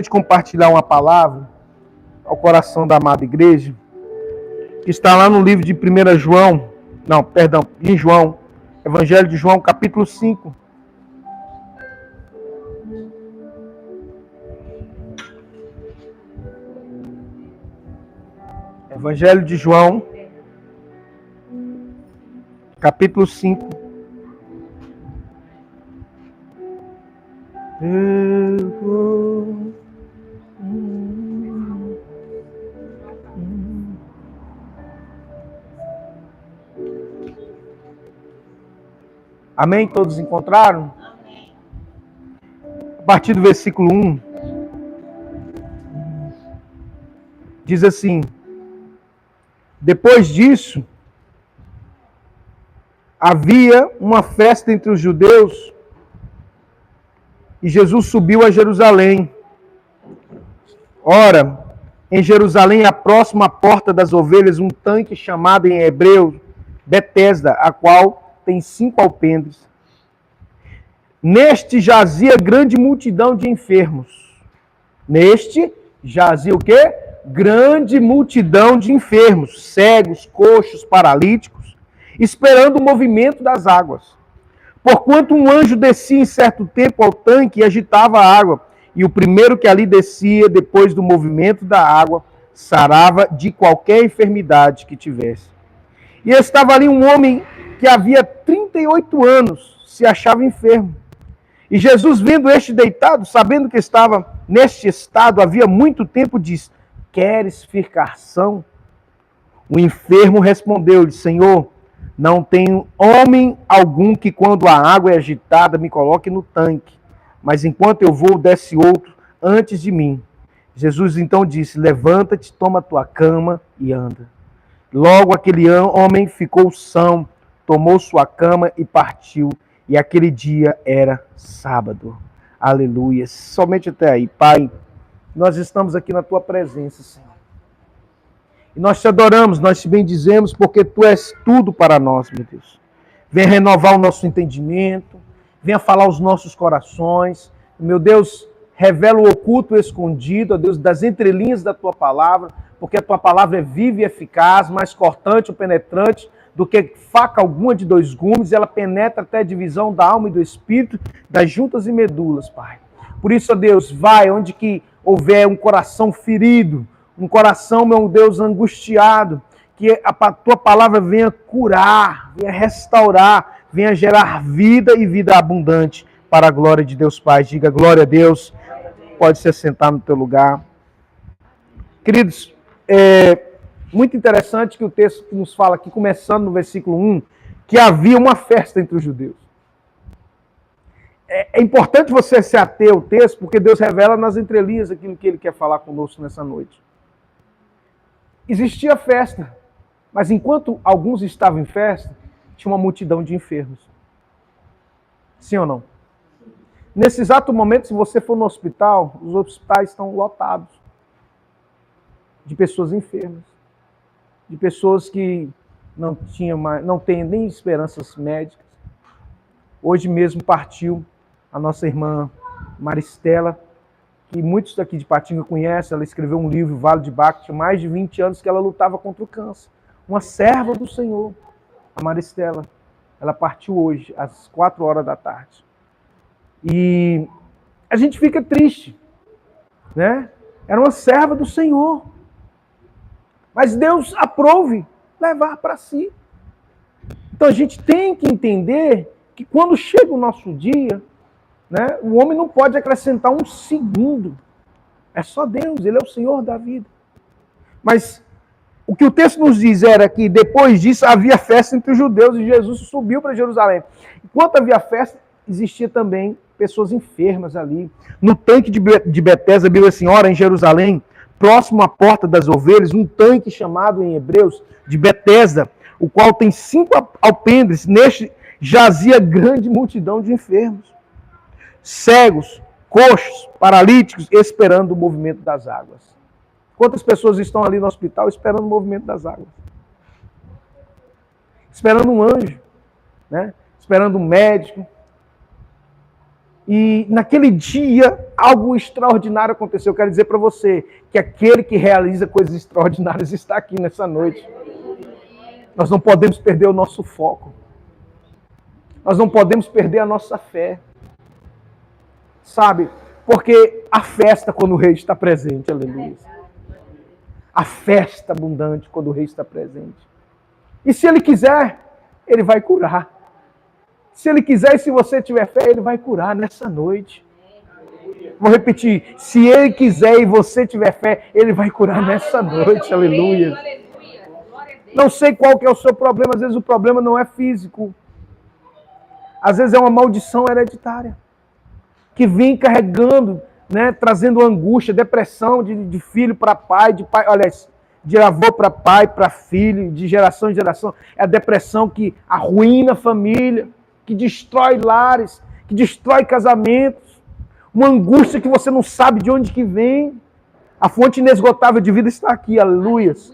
de compartilhar uma palavra ao coração da amada igreja, que está lá no livro de 1 João, em João, Evangelho de João, capítulo 5. Evangelho de João, capítulo 5. Amém? Todos encontraram? Amém. A partir do versículo 1, diz assim: depois disso, havia uma festa entre os judeus e Jesus subiu a Jerusalém. Ora, em Jerusalém, a próxima porta das ovelhas, um tanque chamado em hebreu Betesda, a qual tem 5 alpendres. Neste jazia grande multidão de enfermos. Neste jazia o quê? Grande multidão de enfermos, cegos, coxos, paralíticos, esperando o movimento das águas. Porquanto um anjo descia em certo tempo ao tanque e agitava a água, e o primeiro que ali descia, depois do movimento da água, sarava de qualquer enfermidade que tivesse. E estava ali um homem que havia 38 anos, se achava enfermo. E Jesus, vendo este deitado, sabendo que estava neste estado havia muito tempo, disse: queres ficar são? O enfermo respondeu-lhe: Senhor, não tenho homem algum que, quando a água é agitada, me coloque no tanque, mas enquanto eu vou, desce outro antes de mim. Jesus então disse: levanta-te, toma tua cama e anda. Logo aquele homem ficou são, tomou sua cama e partiu. E aquele dia era sábado. Aleluia. Somente até aí. Pai, nós estamos aqui na tua presença, Senhor. E nós te adoramos, nós te bendizemos, porque tu és tudo para nós, meu Deus. Venha renovar o nosso entendimento, venha falar aos nossos corações. Meu Deus, revela o oculto e o escondido, ó Deus, das entrelinhas da tua palavra, porque a tua palavra é viva e eficaz, mais cortante ou penetrante do que faca alguma de 2 gumes, ela penetra até a divisão da alma e do espírito, das juntas e medulas, Pai. Por isso, ó Deus, vai onde que houver um coração ferido, um coração, meu Deus, angustiado, que a tua palavra venha curar, venha restaurar, venha gerar vida e vida abundante para a glória de Deus Pai. Diga glória a Deus. Pode se assentar no teu lugar. Queridos, muito interessante que o texto nos fala aqui, começando no versículo 1, que havia uma festa entre os judeus. É importante você se ater ao texto, porque Deus revela nas entrelinhas aquilo que Ele quer falar conosco nessa noite. Existia festa, mas enquanto alguns estavam em festa, tinha uma multidão de enfermos. Sim ou não? Nesse exato momento, se você for no hospital, os hospitais estão lotados de pessoas enfermas, de pessoas que não têm nem esperanças médicas. Hoje mesmo partiu a nossa irmã Maristela, que muitos daqui de Patinga conhecem. Ela escreveu um livro, Vale de Baco, tinha mais de 20 anos que ela lutava contra o câncer. Uma serva do Senhor, a Maristela. Ela partiu hoje, às 4 horas da tarde. E a gente fica triste, né? Era uma serva do Senhor. Mas Deus aprove levar para si. Então a gente tem que entender que quando chega o nosso dia, né, o homem não pode acrescentar um segundo. É só Deus, Ele é o Senhor da vida. Mas o que o texto nos diz era que depois disso havia festa entre os judeus e Jesus subiu para Jerusalém. Enquanto havia festa, existia também pessoas enfermas ali. No tanque de Betesda, a Bíblia assim, ora, em Jerusalém, próximo à porta das ovelhas, um tanque chamado em hebreus de Betesda, o qual tem 5 alpendres. Neste jazia grande multidão de enfermos, cegos, coxos, paralíticos, esperando o movimento das águas. Quantas pessoas estão ali no hospital esperando o movimento das águas? Esperando um anjo, né? Esperando um médico. E naquele dia, algo extraordinário aconteceu. Eu quero dizer para você que aquele que realiza coisas extraordinárias está aqui nessa noite. Nós não podemos perder o nosso foco. Nós não podemos perder a nossa fé. Sabe? Porque a festa quando o rei está presente, aleluia. A festa abundante quando o rei está presente. E se ele quiser, ele vai curar. Se ele quiser e se você tiver fé, ele vai curar nessa noite. Vou repetir. Se ele quiser e você tiver fé, ele vai curar nessa noite. Aleluia. Não sei qual que é o seu problema. Às vezes o problema não é físico. Às vezes é uma maldição hereditária. Que vem carregando, né, trazendo angústia, depressão de filho para pai, de avô para pai, para filho, de geração em geração. É a depressão que arruína a família, que destrói lares, que destrói casamentos. Uma angústia que você não sabe de onde que vem. A fonte inesgotável de vida está aqui, aleluias.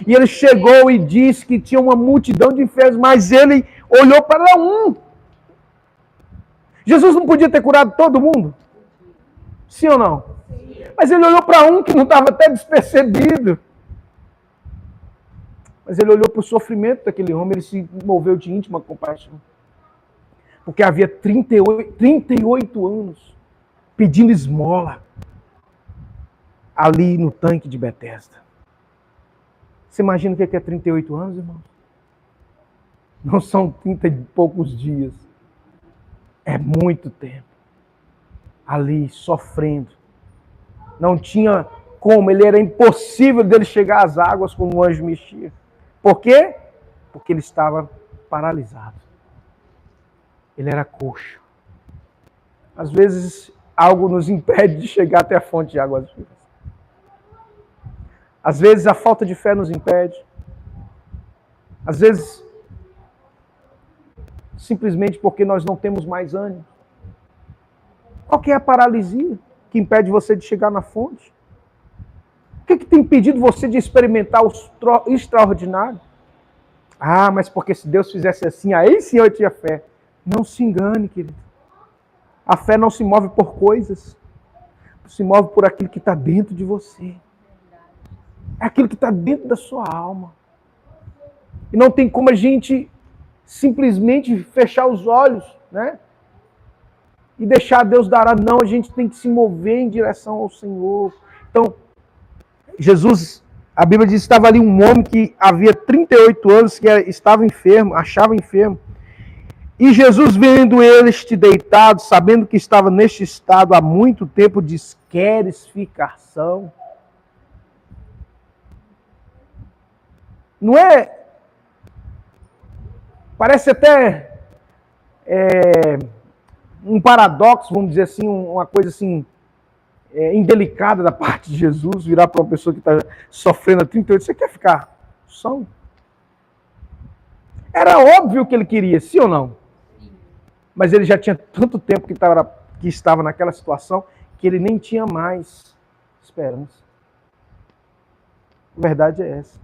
E ele chegou e disse que tinha uma multidão de enfermos, mas ele olhou para um. Jesus não podia ter curado todo mundo? Sim ou não? Mas ele olhou para um que não estava até despercebido. Mas ele olhou para o sofrimento daquele homem, ele se moveu de íntima compaixão. Porque havia 38 anos pedindo esmola ali no tanque de Betesda. Você imagina o que é 38 anos, irmão? Não são 30 e poucos dias. É muito tempo. Ali, sofrendo. Não tinha como, era impossível dele chegar às águas como o anjo mexia. Por quê? Porque ele estava paralisado. Ele era coxo. Às vezes, algo nos impede de chegar até a fonte de águas vivas. Às vezes, a falta de fé nos impede. Às vezes, simplesmente porque nós não temos mais ânimo. Qual que é a paralisia que impede você de chegar na fonte? O que tem impedido você de experimentar o extraordinário? Ah, mas porque se Deus fizesse assim, aí sim eu tinha fé. Não se engane, querido. A fé não se move por coisas. Se move por aquilo que está dentro de você. É aquilo que está dentro da sua alma. E não tem como a gente simplesmente fechar os olhos, né? E deixar Deus dar. Não, a gente tem que se mover em direção ao Senhor. Então, Jesus, a Bíblia diz que estava ali um homem que havia 38 anos, que estava enfermo, achava enfermo. E Jesus, vendo este deitado, sabendo que estava neste estado há muito tempo, diz: queres ficação? Não é? Parece até um paradoxo, vamos dizer assim, uma coisa assim, indelicada da parte de Jesus, virar para uma pessoa que está sofrendo há 38, você quer ficar são? Era óbvio que ele queria, sim ou não? Mas ele já tinha tanto tempo que estava naquela situação que ele nem tinha mais esperança. A verdade é essa.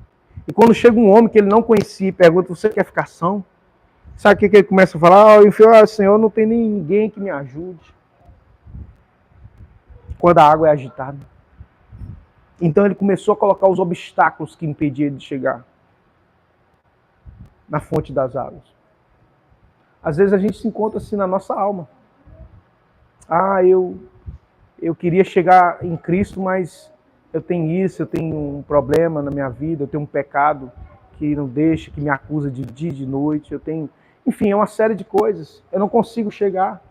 E quando chega um homem que ele não conhecia e pergunta: você quer ficar são? Sabe o que ele começa a falar? Senhor, não tem ninguém que me ajude. Quando a água é agitada. Então ele começou a colocar os obstáculos que impediam ele de chegar na fonte das águas. Às vezes a gente se encontra assim na nossa alma. Eu queria chegar em Cristo, mas eu tenho isso, eu tenho um problema na minha vida, eu tenho um pecado que não deixa, que me acusa de dia e de noite, eu tenho... Enfim, é uma série de coisas. Eu não consigo chegar.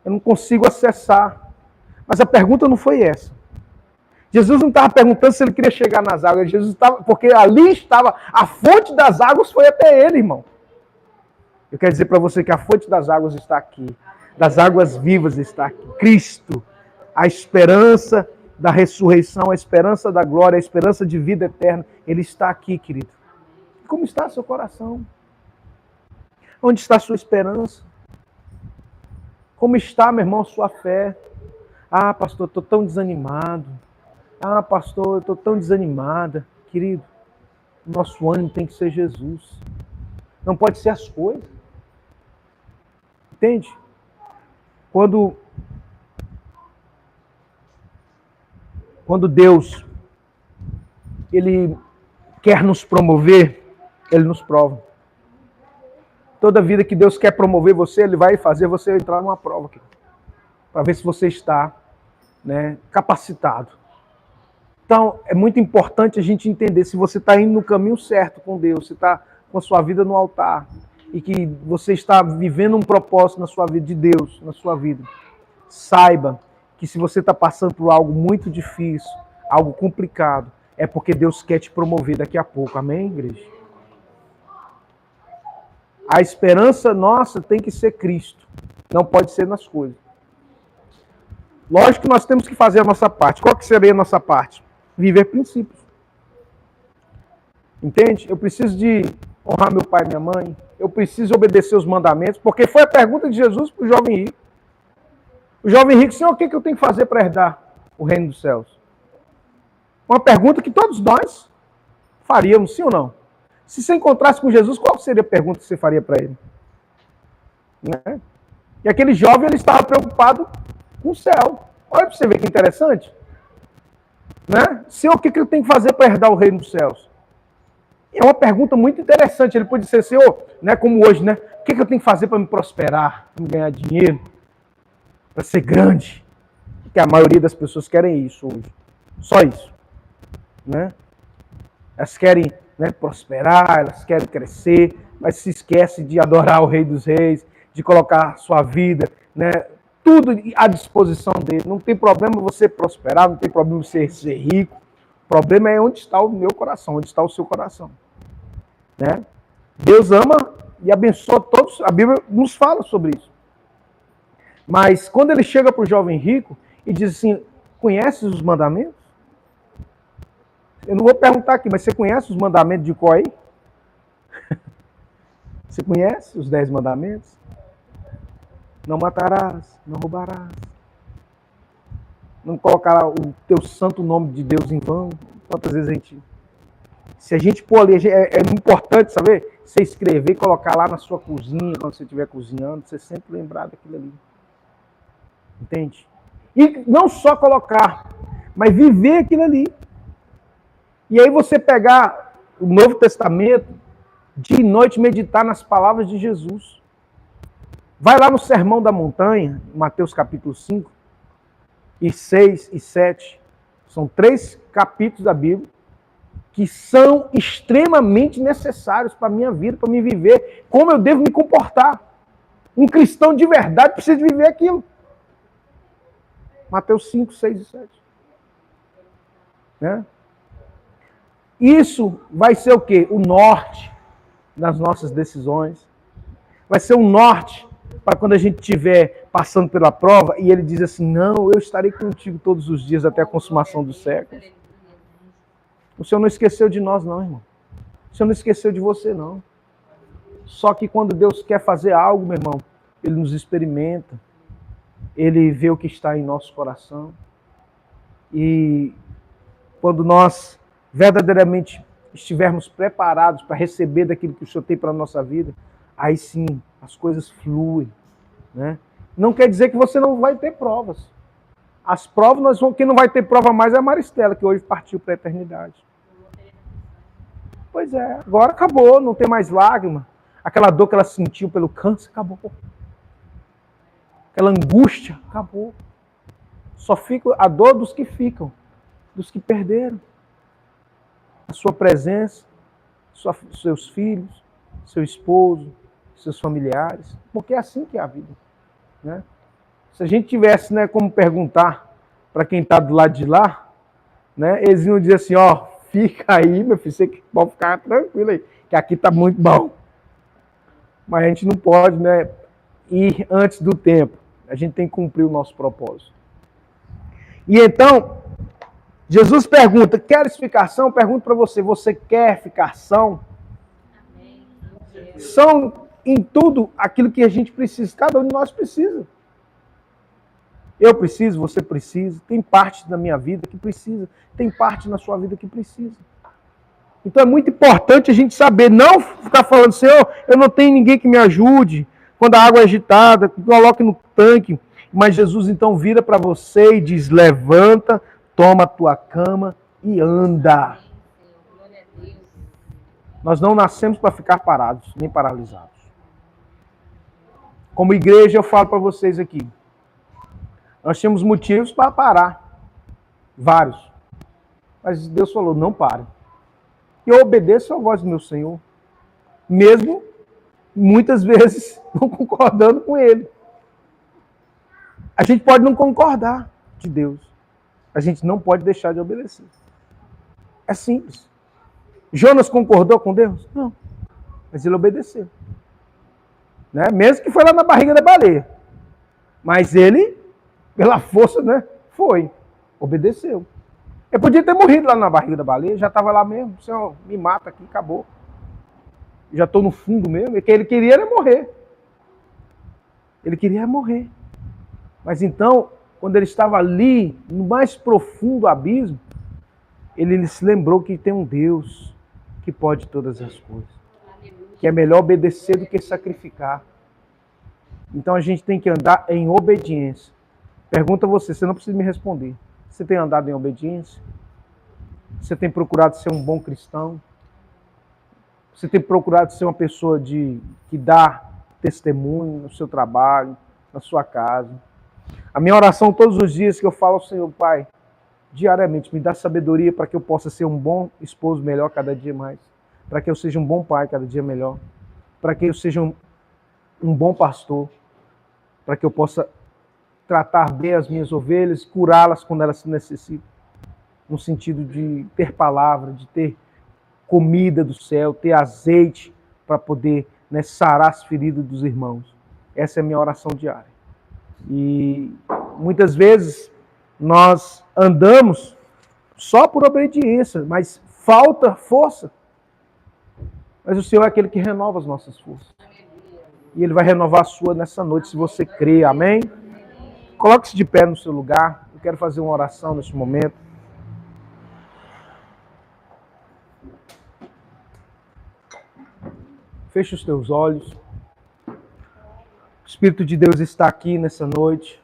Eu não consigo acessar. Mas a pergunta não foi essa. Jesus não estava perguntando se ele queria chegar nas águas. Jesus estava, porque ali estava, a fonte das águas foi até ele, irmão. Eu quero dizer para você que a fonte das águas está aqui. Das águas vivas está aqui. Cristo. A esperança da ressurreição, a esperança da glória, a esperança de vida eterna. Ele está aqui, querido. Como está seu coração? Onde está a sua esperança? Como está, meu irmão, sua fé? Ah, pastor, eu estou tão desanimado. Ah, pastor, eu estou tão desanimada. Querido, nosso ânimo tem que ser Jesus. Não pode ser as coisas. Entende? Quando Deus ele quer nos promover, ele nos prova. Toda vida que Deus quer promover você, ele vai fazer você entrar numa prova aqui, para ver se você está, né, capacitado. Então, é muito importante a gente entender se você está indo no caminho certo com Deus, se está com a sua vida no altar, e que você está vivendo um propósito na sua vida, de Deus, na sua vida. Saiba que se você está passando por algo muito difícil, algo complicado, é porque Deus quer te promover daqui a pouco. Amém, igreja? A esperança nossa tem que ser Cristo. Não pode ser nas coisas. Lógico que nós temos que fazer a nossa parte. Qual que seria a nossa parte? Viver princípios. Entende? Eu preciso de honrar meu pai e minha mãe. Eu preciso obedecer os mandamentos. Porque foi a pergunta de Jesus para o jovem rico. O jovem rico, Senhor, o que eu tenho que fazer para herdar o reino dos céus? Uma pergunta que todos nós faríamos, sim ou não? Se você encontrasse com Jesus, qual seria a pergunta que você faria para ele? Né? E aquele jovem, ele estava preocupado com o céu. Olha para você ver que interessante. Né? Senhor, o que eu tenho que fazer para herdar o reino dos céus? É uma pergunta muito interessante. Ele pode dizer, Senhor, né, como hoje, né? O que eu tenho que fazer para me prosperar, para me ganhar dinheiro, para ser grande? Porque a maioria das pessoas querem isso hoje. Só isso. Né? Elas querem, né, prosperar, elas querem crescer, mas se esquece de adorar o Rei dos Reis, de colocar sua vida, né, tudo à disposição dele. Não tem problema você prosperar, não tem problema você ser rico. O problema é onde está o meu coração, onde está o seu coração. Né? Deus ama e abençoa todos. A Bíblia nos fala sobre isso. Mas quando ele chega para o jovem rico e diz assim, conheces os mandamentos? Eu não vou perguntar aqui, mas você conhece os mandamentos de qual aí? Você conhece os 10 mandamentos? Não matarás, não roubarás. Não colocará o teu santo nome de Deus em vão. Quantas vezes a gente... Se a gente pôr ali, é importante, saber? Você escrever e colocar lá na sua cozinha, quando você estiver cozinhando, você sempre lembrar daquilo ali. Entende? E não só colocar, mas viver aquilo ali. E aí você pegar o Novo Testamento, dia e noite meditar nas palavras de Jesus. Vai lá no Sermão da Montanha, Mateus capítulo 5, e 6 e 7. São 3 capítulos da Bíblia que são extremamente necessários para a minha vida, para me viver, como eu devo me comportar. Um cristão de verdade precisa de viver aquilo. Mateus 5, 6 e 7. Né? Isso vai ser o quê? O norte das nossas decisões. Vai ser o norte para quando a gente estiver passando pela prova e ele diz assim, não, eu estarei contigo todos os dias até a consumação dos séculos. O Senhor não esqueceu de nós não, irmão. O Senhor não esqueceu de você não. Só que quando Deus quer fazer algo, meu irmão, Ele nos experimenta. Ele vê o que está em nosso coração. E quando nós verdadeiramente estivermos preparados para receber daquilo que o Senhor tem para a nossa vida, aí sim, as coisas fluem. Né? Não quer dizer que você não vai ter provas. As provas, quem não vai ter prova mais é a Maristela, que hoje partiu para a eternidade. Pois é, agora acabou, não tem mais lágrima. Aquela dor que ela sentiu pelo câncer, acabou. Aquela angústia, acabou. Só fica a dor dos que ficam, dos que perderam a sua presença, seus filhos, seu esposo, seus familiares, porque é assim que é a vida. Né? Se a gente tivesse, né, como perguntar para quem está do lado de lá, né, eles iam dizer assim, ó, fica aí, meu filho, você pode ficar tranquilo aí, que aqui está muito bom. Mas a gente não pode, né, ir antes do tempo. A gente tem que cumprir o nosso propósito. E então, Jesus pergunta, queres ficar são? Pergunto para você, você quer ficar são? Amém. São em tudo aquilo que a gente precisa, cada um de nós precisa. Eu preciso, você precisa, tem parte da minha vida que precisa, tem parte na sua vida que precisa. Então é muito importante a gente saber, não ficar falando, Senhor, eu não tenho ninguém que me ajude, quando a água é agitada, coloque no tanque, Mas Jesus então vira para você e diz: levanta, toma a tua cama e anda. Nós não nascemos para ficar parados, nem paralisados. Como igreja, eu falo para vocês aqui. Nós temos motivos para parar. Vários. Mas Deus falou: não pare. E eu obedeço à voz do meu Senhor. Mesmo, muitas vezes, não concordando com Ele. A gente pode não concordar de Deus. A gente não pode deixar de obedecer. É simples. Jonas concordou com Deus? Não. Mas ele obedeceu. Né? Mesmo que foi lá na barriga da baleia. Mas ele, pela força, né, foi. Obedeceu. Eu podia ter morrido lá na barriga da baleia, já estava lá mesmo. Senhor, me mata aqui, acabou. Já estou no fundo mesmo. O que ele queria era morrer. Ele queria morrer. Mas então, quando ele estava ali, no mais profundo abismo, ele se lembrou que tem um Deus que pode todas as coisas. Que é melhor obedecer do que sacrificar. Então a gente tem que andar em obediência. Pergunta a você não precisa me responder. Você tem andado em obediência? Você tem procurado ser um bom cristão? Você tem procurado ser uma pessoa que dá testemunho no seu trabalho, na sua casa? A minha oração todos os dias que eu falo ao Senhor: Pai, diariamente, me dá sabedoria para que eu possa ser um bom esposo melhor cada dia mais. Para que eu seja um bom pai cada dia melhor. Para que eu seja um bom pastor. Para que eu possa tratar bem as minhas ovelhas, curá-las quando elas se necessitam. No sentido de ter palavra, de ter comida do céu, ter azeite para poder, né, sarar as feridas dos irmãos. Essa é a minha oração diária. E muitas vezes nós andamos só por obediência, mas falta força. Mas o Senhor é aquele que renova as nossas forças. E Ele vai renovar a sua nessa noite, se você crê. Amém? Coloque-se de pé no seu lugar. Eu quero fazer uma oração nesse momento. Feche os teus olhos. O Espírito de Deus está aqui nessa noite.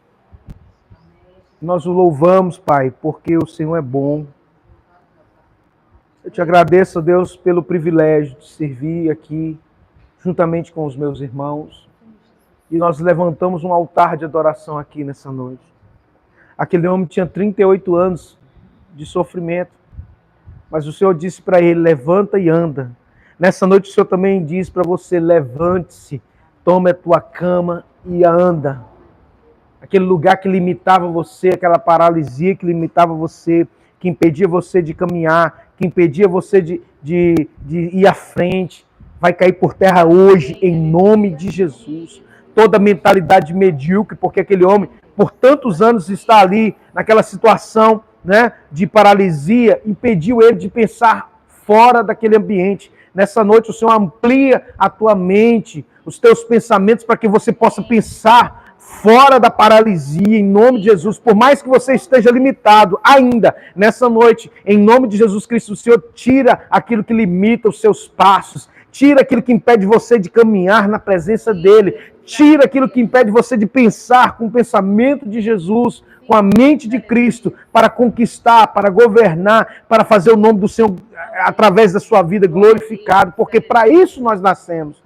Nós o louvamos, Pai, porque o Senhor é bom. Eu te agradeço, Deus, pelo privilégio de servir aqui, juntamente com os meus irmãos. E nós levantamos um altar de adoração aqui nessa noite. Aquele homem tinha 38 anos de sofrimento, mas o Senhor disse para ele: levanta e anda. Nessa noite o Senhor também diz para você: levante-se, tome a tua cama e anda. Aquele lugar que limitava você, aquela paralisia que limitava você, que impedia você de caminhar, que impedia você de ir à frente, vai cair por terra hoje, em nome de Jesus. Toda mentalidade medíocre, porque aquele homem, por tantos anos, está ali, naquela situação, né, de paralisia, impediu ele de pensar fora daquele ambiente. Nessa noite o Senhor amplia a tua mente, os teus pensamentos, para que você possa pensar fora da paralisia, em nome de Jesus. Por mais que você esteja limitado ainda, nessa noite, em nome de Jesus Cristo, o Senhor tira aquilo que limita os seus passos, tira aquilo que impede você de caminhar na presença dEle, tira aquilo que impede você de pensar com o pensamento de Jesus, com a mente de Cristo, para conquistar, para governar, para fazer o nome do Senhor, através da sua vida, glorificado, porque para isso nós nascemos,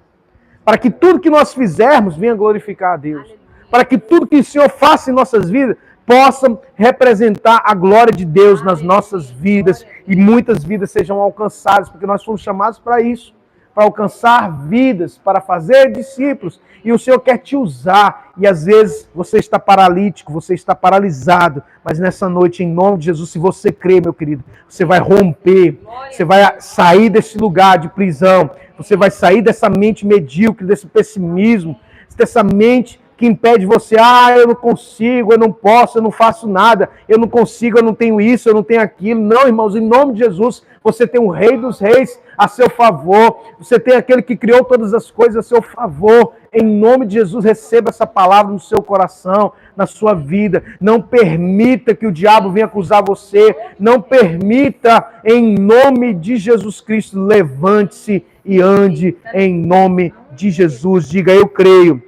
para que tudo que nós fizermos venha glorificar a Deus, para que tudo que o Senhor faça em nossas vidas possa representar a glória de Deus nas nossas vidas e muitas vidas sejam alcançadas, porque nós fomos chamados para isso, para alcançar vidas, para fazer discípulos, e o Senhor quer te usar, e às vezes você está paralítico, você está paralisado, mas nessa noite, em nome de Jesus, se você crê, meu querido, você vai romper, você vai sair desse lugar de prisão, você vai sair dessa mente medíocre, desse pessimismo, dessa mente que impede você: eu não consigo, eu não posso, eu não faço nada, eu não consigo, eu não tenho isso, eu não tenho aquilo. Não, irmãos, em nome de Jesus, você tem o Rei dos Reis a seu favor, você tem aquele que criou todas as coisas a seu favor. Em nome de Jesus, receba essa palavra no seu coração, na sua vida. Não permita que o diabo venha acusar você, não permita, em nome de Jesus Cristo. Levante-se e ande em nome de Jesus. Diga: eu creio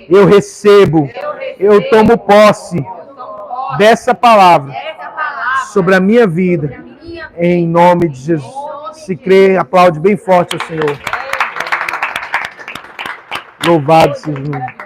Eu recebo. Eu tomo posse dessa palavra sobre a minha vida. Em nome de Jesus. Se crê, aplaude bem forte ao Senhor. Louvado seja o nome.